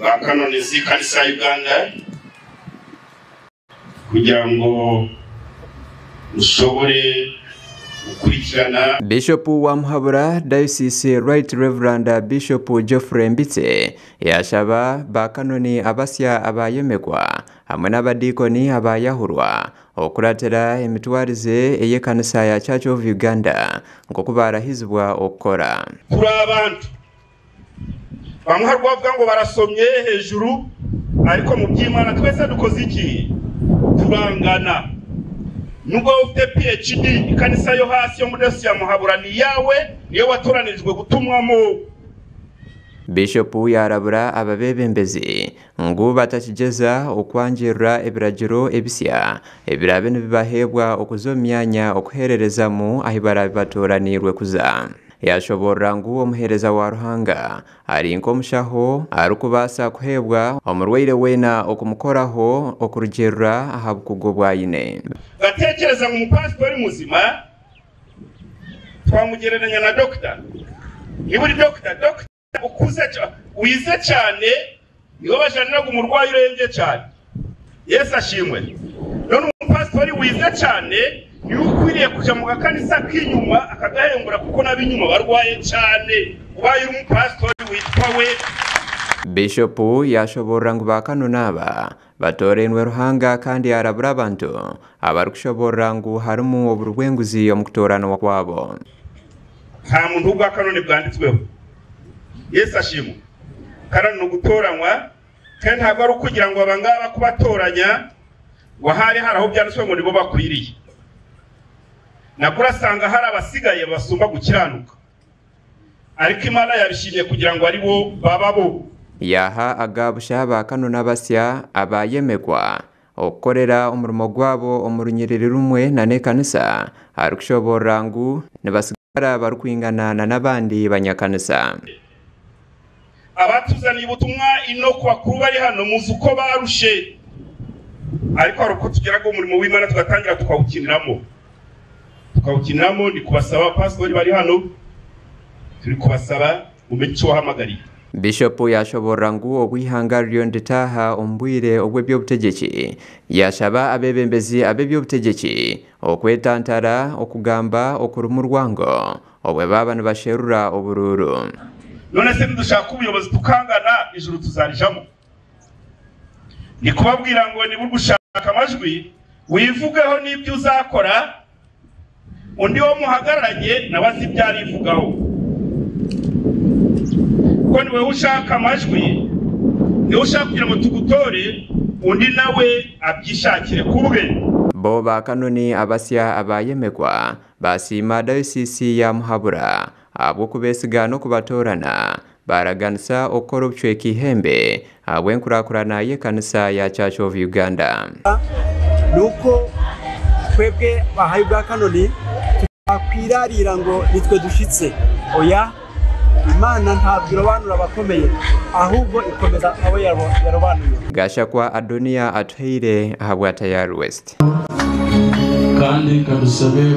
bakanoniza ikanisa ya Uganda kugira ngo ushobore gukurikirana. Bishop wa Muhabura Diocese Right Reverend Bishop Geoffrey Mbitse yashaba bakanoni abasya abayemekwa hamwe n'abadikoni abayahurwa okuratera emitwarize eyekanisa ya Church of Uganda ngo kubarahizibwa okora kuri abantu bamwe bavuga ngo barasomye hejuru ariko mu by'Imana twese dukoze iki turangana. Nubwo ufite PhD ikanisa yo hasi yo muri ya Muhabura ni yawe niyo watoranijwe gutumwamo. Bishop yarabura ababebembezi ngo batakigeza okwanjira ebiragiro ebisya ebirabe nibibahebwa okuzomyanya okuhererezamu ahibara batoranirwe kuza. Yashobora ngo omuhereza wa Ruhanga ari nkomushaho arukubasa kuhebwa omurwaire wena okumukoraho okurugera ahabukugobwa yine. Gatekereza ngo umupastori muzima twamugereranya na doctor. Niburi doctor ukuze wize cyane niho bajanira umurwayi urenge cyane. Yesu ashimwe. None umupastori wize cyane ni ukwiriye kuja mu gakanisa k'inyuma akagahembura kuko nabinyuma barwaye cyane. Ubaye umupastori witwa we. Bishop yashobora ngo bakanonaba batorenwe Ruhanga kandi arabura abantu abarukushobora ngo harumu oburwenguzi omukutorano kwabo. Nta muntu ubwakanone bwanditsweho. Yesu ashimwe. Karano no gutoranywa kandi ntabwo ari ukugira ngo abangaba kubatoranya wahari haraho byanditswe ngo nibo bakwiriye. Nakurasanga hari abasigaye basumba gukiranuka. Ariko Imana yabishimiye kugira ngo ari bo bababo. Yaha agabusha bakanona basya abayemekwa okorera umurimo gwabo omurunyiriri rumwe na nekanisa arukushobora ngo nibasigara barukwingana n'abandi banyakanisa. Abatuzaniye ubutumwa ino ku bakuru bari hano muzi uko barushe ariko aruko tugeraga umurimo w'Imana tugatangira tukawukiniramo ni kubasaba pastori bari hano turi kubasaba umenye icyo wahamagariye. Bishop yashobora ngo obwihangaryo ndetaha ombwire obw'ebyobutegeki yashaba abebembezi ab'ebyobutegeki okwetantara okugamba okurumurwango obwe baba nibasherura obururu. None se dushaka ubuyobozi tukangana ijuru tuzarijamo. Ni kubabwira ngo ni burgushaka amajwi wivugeho n'ibyo uzakora undi wo muhagararanye nabazi byarivugaho. Ko niwe ushaka amajwi niwe ushaka kugira ngo tugutore undi nawe abyishakire kubwe. Bo bakanoni abasya abayemekwa basima Diocese ya Muhabura abo kubesiga no kubatorana baraganisa okoro bchweki ihembe abwenkurakurana yekanisa ya Church of Uganda. Nuko twebwe bahaye bakanoni twakwirarira ngo nitwe dushitse oya Imana ntabwo irobanura abakomeye ahubwo ikomeza abo yarobanuye. Gashakwa Adonia Atweire ahabwa Tayari West. Kandi kadusabe